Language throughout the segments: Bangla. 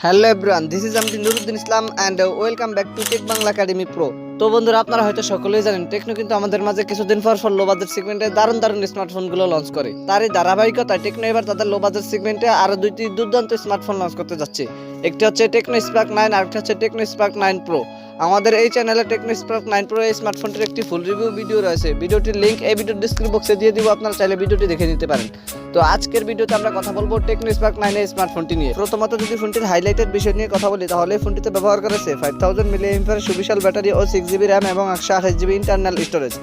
হ্যালো এভরিওয়ান, দিস ইজ আমি Nuruddin Islam and welcome back to tech Bangla academy pro. তো বন্ধুরা, আপনারা হয়তো সকলেই জানেন টেকনো কিন্তু আমাদের মাঝে কিছুদিন পর লো বাজেট সেগমেন্টে দারুণ স্মার্টফোনগুলো লঞ্চ করে। তারই ধারাবাহিকতায় টেকনো এবার তাদের লো বাজেট সেগমেন্টে আরো দুইটি দুর্দান্ত স্মার্টফোন লঞ্চ করতে যাচ্ছে। একটি হচ্ছে টেকনো স্পার্ক 9 আর একটা হচ্ছে টেকনো স্পার্ক 9 প্রো। আমাদের এই চ্যানেলে টেকনো স্পার্ক 9 প্রো এই স্মার্টফোনটির একটি ফুল রিভিউ ভিডিও রয়েছে। ভিডিওটির লিংক এই ভিডিওর ডেসক্রিপশন বক্সে দিয়ে দিব, আপনারা চাইলে ভিডিওটি দেখে নিতে পারেন। তো আজকের ভিডিওতে আমরা কথা বলবো টেকনো স্পার্ক 9 এই স্মার্টফোনটি নিয়ে। প্রথমত যদি ফোনটির হাইলাইটেড বিষয় নিয়ে কথা বলি, তাহলে ফোনটিতে ব্যবহার করেছে 5000 mAh সুবিশাল ব্যাটারি ও 6GB র্যাম এবং 128GB ইন্টারনাল স্টোরেজ।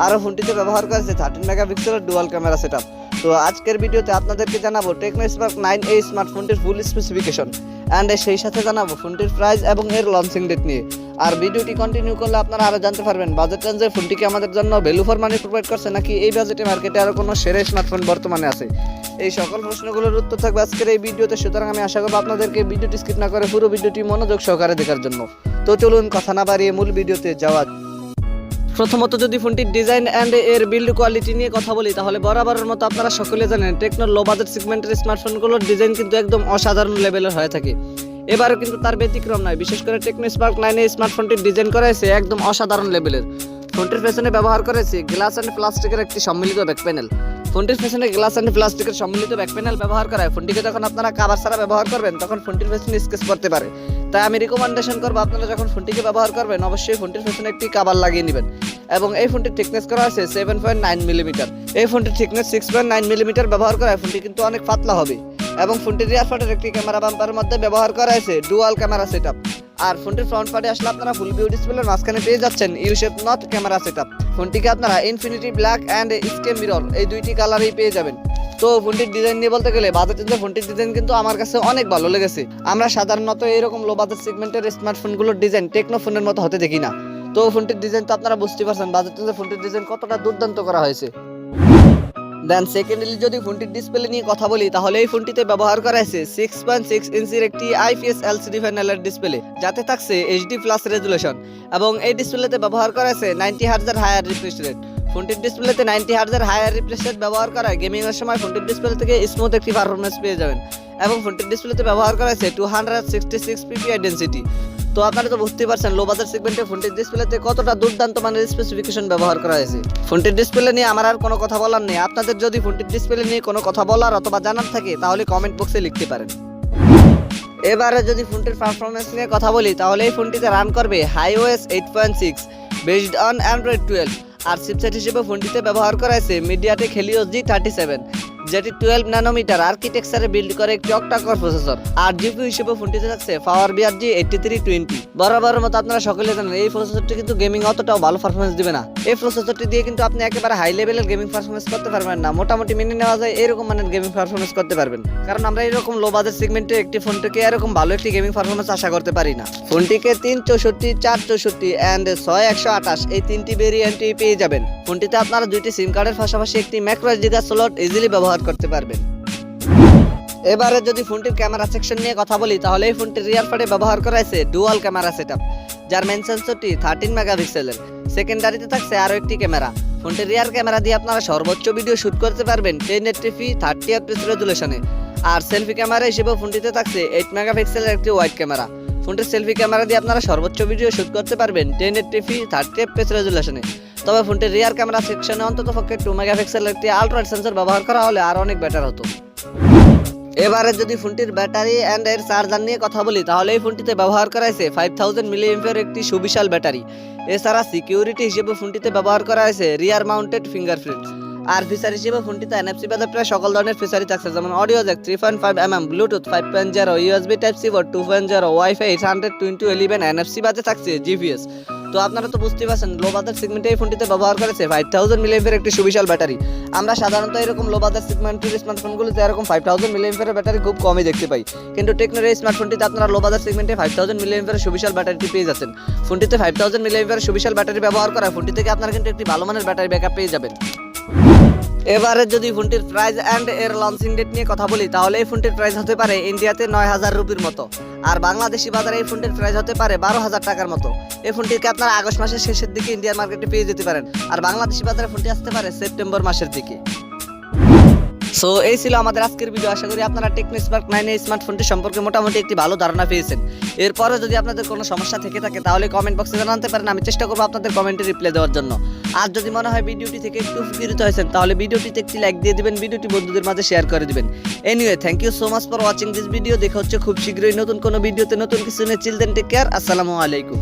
আরও ফোনটিতে ব্যবহার করেছে 13 মেগাপিক্সেলের ডুয়াল ক্যামেরা সেটআপ। তো আজকের ভিডিওতে আপনাদেরকে জানাবো টেকনো স্পার্ক 9 এই স্মার্টফোনটির ফুল স্পেসিফিকেশন অ্যান্ড সেই সাথে জানাবো ফোনটির প্রাইস এবং এর লঞ্চিং ডেট নিয়ে। আর ভিডিওটি কন্টিনিউ করলে আপনারা আরও জানতে পারবেন বাজেট রেঞ্জে ফোনটিকে আমাদের জন্য ভ্যালু ফর মানি প্রোভাইড করছে, নাকি এই বাজেটে মার্কেটে আরও কোনো সেরা স্মার্টফোন বর্তমানে আছে। এই সকল প্রশ্নগুলোর উত্তর থাকবে আজকের এই ভিডিওতে, সুতরাং আমি আশা করবো আপনাদেরকে ভিডিওটি স্কিপ না করে পুরো ভিডিওটি মনোযোগ সহকারে দেখার জন্য। তো চলুন কথা না বাড়িয়ে মূল ভিডিওতে যাওয়া। প্রথমত যদি ফোনটির ডিজাইন অ্যান্ড এর বিল্ড কোয়ালিটি নিয়ে কথা বলি, তাহলে বরাবরের মতো আপনারা সকলে জানেন টেকনোর লো বাজেট সেগমেন্টের স্মার্টফোনগুলোর ডিজাইন কিন্তু একদম অসাধারণ লেভেলের হয়ে থাকে। এবারও কিন্তু তার ব্যতিক্রম নয়। বিশেষ করে টেকনো স্পার্ক 9 এই স্মার্টফোনটির ডিজাইন করা হয়েছে একদম অসাধারণ লেভেলের। ফোনটির পেছনে ব্যবহার করেছে গ্লাস অ্যান্ড প্লাস্টিকের একটি সম্মিলিত ব্যাক প্যানেল। ফোনটির পেছনে গ্লাস অ্যান্ড প্লাস্টিকের সম্মিলিত ব্যাক প্যানেল ব্যবহার করায় ফোনটিকে যখন আপনারা কাভার ছাড়া ব্যবহার করবেন, তখন ফোনটির পেছনে স্কেচ করতে পারে। তাই আমি রিকমেন্ডেশন করবো, আপনারা যখন ফোনটিকে ব্যবহার করবেন অবশ্যই ফোনটির পেছনে একটি কাভার লাগিয়ে নেবেন। এবং এই ফোনটির থিকনেস করা আছে 7.9 মিলিমিটার। এই ফোনটির থিকনেস 6.9 মিলিমিটার ব্যবহার করায় ফোনটি কিন্তু অনেক পাতলা হবে। এবং ফোনটির রিয়ার পার্টের একটি ক্যামেরা বাম্পারের মধ্যে ব্যবহার করা হয়েছে ডুয়াল ক্যামেরা সেটআপ। আর ফোনটির ফ্রন্ট পার্টে আসলে আপনারা ফুল ভিউ ডিসপ্লের মাঝখানে পেয়ে যাচ্ছেন U shape notch camera setup. ফোনটিকে আপনারা ইনফিনিটি ব্ল্যাক অ্যান্ড স্কেম মিরর এই দুইটি কালারেই পেয়ে যাবেন। তো ফোনটির ডিজাইন নিয়ে বলতে গেলে বাজেট রেঞ্জে ফোনটির ডিজাইন কিন্তু আমার কাছে অনেক ভালো লেগেছে। আমরা সাধারণত এরকম লো বাজেট সেগমেন্টের স্মার্টফোনগুলোর ডিজাইন টেকনো ফোনের মতো হতে দেখি না। তো ফোনটির ডিজাইন তো আপনারা বুঝতে পারছেন বাজেট রেঞ্জে ফোনটির ডিজাইন কতটা দুর্দান্ত করা হয়েছে। দেন সেকেন্ডলি যদি ফোনটির ডিসপ্লে নিয়ে কথা বলি, তাহলে এই ফোনটিতে ব্যবহার করা হয়েছে 6.6 ইঞ্চির একটি IPS LCD প্যানেলের ডিসপ্লে, যাতে থাকছে HD+ রেজুলেশন। এবং এই ডিসপ্লেতে ব্যবহার করা হয়েছে 90 হার্টজের হায়ার রিফ্রেশ রেট। ফোনটির ডিসপ্লেতে 90 হার্টজের হায়ার রিফ্রেশ রেট ব্যবহার করায় গেমিং এর সময় ফোনটির ডিসপ্লে থেকে স্মুথ একটি পারফরম্যান্স পেয়ে যাবেন। এবং ফোনটির ডিসপ্লেতে ব্যবহার করা হয়েছে 266 ppi ডেনসিটি। তো আপনারা তো বুঝতেই পারছেন লো বাজেট সেগমেন্টে ফোনটির ডিসপ্লেতে কতটা দুর্দান্ত মানের স্পেসিফিকেশন ব্যবহার করা হয়েছে। ফোনটির ডিসপ্লে নিয়ে আমার আর কোনো কথা বলার নেই। আপনাদের যদি ফোনটির ডিসপ্লে নিয়ে কোনো কথা বলার অথবা জানার থাকে, তাহলে কমেন্ট বক্সে লিখতে পারেন। এবারে যদি ফোনটির পারফরম্যান্স নিয়ে কথা বলি, তাহলে এই ফোনটিতে রান করবে iOS 8.6 বেসড অন Android 12। আর চিপসেট হিসেবে ফোনটিতে ব্যবহার করা হয়েছে মিডিয়াটেক হেলিওস G37, যেটি 12 ন্যানোমিটার আর্কিটেকচারে বিল্ড করে একটি অক্টা-কোর প্রসেসর। আর জিপিইউ হিসেবে ফোনটিতে থাকছে পাওয়ার G8320। বরাবরের মতো আপনারা সকলে জানেন এই প্রসেসরটি কিন্তু গেমিং অতটাও ভালো পারফরম্যান্স দিবে না। এই প্রসেসরটি দিয়ে কিন্তু আপনি একেবারে হাই লেভেলের গেমিং পারফরম্যান্স করতে পারবেন না, মোটামুটি মেনে নেওয়া যায় এরকম মানের গেমিং পারফরম্যান্স করতে পারবেন। কারণ আমরা এরকম লো বাজেট সেগমেন্টে একটি ফোন থেকে এরকম ভালো একটি গেমিং পারফরম্যান্স আশা করতে পারি না। ফোনটিকে 364, 464 অ্যান্ড 628 এই তিনটি ভেরিয়েন্টই পেয়ে যাবেন। ফোনটিতে আপনারা দুইটি সিম কার্ডের পাশাপাশি একটি macro SD card slot easily ব্যবহার করতে পারবেন। এবারে যদি ফোনটির ক্যামেরা সেকশন নিয়ে কথা বলি, তাহলে এই ফোনটির রিয়ার পার্টে ব্যবহার করা হয়েছে ডুয়াল ক্যামেরা সেটআপ, যার মেইন সেন্সরটি 13 মেগাপিক্সেলের। সেকেন্ডারিতে থাকছে আরও একটি ক্যামেরা। ফোনটির রিয়ার ক্যামেরা দিয়ে আপনারা সর্বোচ্চ ভিডিও শুট করতে পারবেন 1080p 30 fps রেজুলেশনে। আর সেলফি ক্যামেরা হিসেবে ফোনটিতে থাকছে 8 মেগাপিক্সেলের একটি ওয়াইড ক্যামেরা। ফোনটির সেলফি ক্যামেরা দিয়ে আপনারা সর্বোচ্চ ভিডিও শুট করতে পারবেন 1080p 30 fps রেজুলেশনে। তবে ফোনটির রিয়ার ক্যামেরা সেকশনে অন্তত পক্ষে 2 মেগাপিক্সেলের একটি আলট্রা সেন্সর ব্যবহার করা হলে আরও অনেক বেটার হতো। এবারে যদি ফোনটির ব্যাটারি অ্যান্ড এর চার্জার নিয়ে কথা বলি, তাহলে এই ফোনটিতে ব্যবহার করা হয়েছে 5000 mAh একটি সুবিশাল ব্যাটারি। এছাড়া সিকিউরিটি হিসেবে ফোনটিতে ব্যবহার করা হয়েছে রিয়ার মাউন্টেড ফিঙ্গারপ্রিন্ট। আর ফিচার হিসেবে ফোনটিতে NFC বাদে প্রায় সকল ধরনের ফিচারই থাকছে, যেমন audio Jack 3.5mm, Bluetooth 5.0, USB Type-C port 2.0, wifi 802.11, NFC বাদে থাকছে GPS। তো আপনারা তো বুঝতেই পারছেন লো বাজেট সেগমেন্টে এই ফোনটিতে ব্যবহার করেছে 5000 mAh একটি সুবিশাল ব্যাটারি। আমরা সাধারণত এরকম লো বাজেট সেগমেন্টের স্মার্টফোনগুলোতে এরকম 5000 mAh ব্যাটারি খুব কমই দেখতে পাই, কিন্তু টেকনোর এই স্মার্টফোনটিতে আপনারা লো বাজেট সেগমেন্টে 5000 mAh সুবিশাল ব্যাটারিটি পেয়ে যাচ্ছেন। ফোনটিতে 5000 mAh সুবিশাল ব্যাটারি ব্যবহার করা ফোনটি থেকে আপনারা কিন্তু একটি ভালো মানের ব্যাটারি ব্যাকআপ পেয়ে যাবেন। এবারে যদি ফোনটির প্রাইস অ্যান্ড এর লঞ্চিং ডেট নিয়ে কথা বলি, তাহলে এই ফোনটির প্রাইস হতে পারে ইন্ডিয়াতে 9000 রুপির মতো, আর বাংলাদেশি বাজারে এই ফোনটির প্রাইস হতে পারে 12000 টাকার মতো। এই ফোনটিকে আপনারা আগস্ট মাসের শেষের দিকে ইন্ডিয়ান মার্কেটে পেয়ে যেতে পারেন, আর বাংলাদেশি বাজারে ফোনটি আসতে পারে সেপ্টেম্বর মাসের দিকে। সো এই ছিল আমাদের আজকের ভিডিও। আশা করি আপনারা টেকনো স্পার্ক 9 এই স্মার্টফোনটি সম্পর্কে মোটামুটি একটি ভালো ধারণা পেয়েছেন। এরপরে যদি আপনাদের কোনো সমস্যা থেকে থাকে তাহলে কমেন্ট বক্সে জানাতে পারেন, আমি চেষ্টা করবো আপনাদের কমেন্টে রিপ্লাই দেওয়ার জন্য। আর যদি মনে হয় ভিডিওটি থেকে একটু উপকৃত হয়েছেন তাহলে ভিডিওটিতে একটি লাইক দিয়ে দিবেন, ভিডিওটি বন্ধুদের মাঝে শেয়ার করে দিবেন। Anyway, thank you so much for watching this video. দেখা হচ্ছে খুব শীঘ্রই নতুন কোনো ভিডিওতে নতুন কিছু নিয়ে। চিল দেন, টেক কেয়ার, আসসালামু আলাইকুম।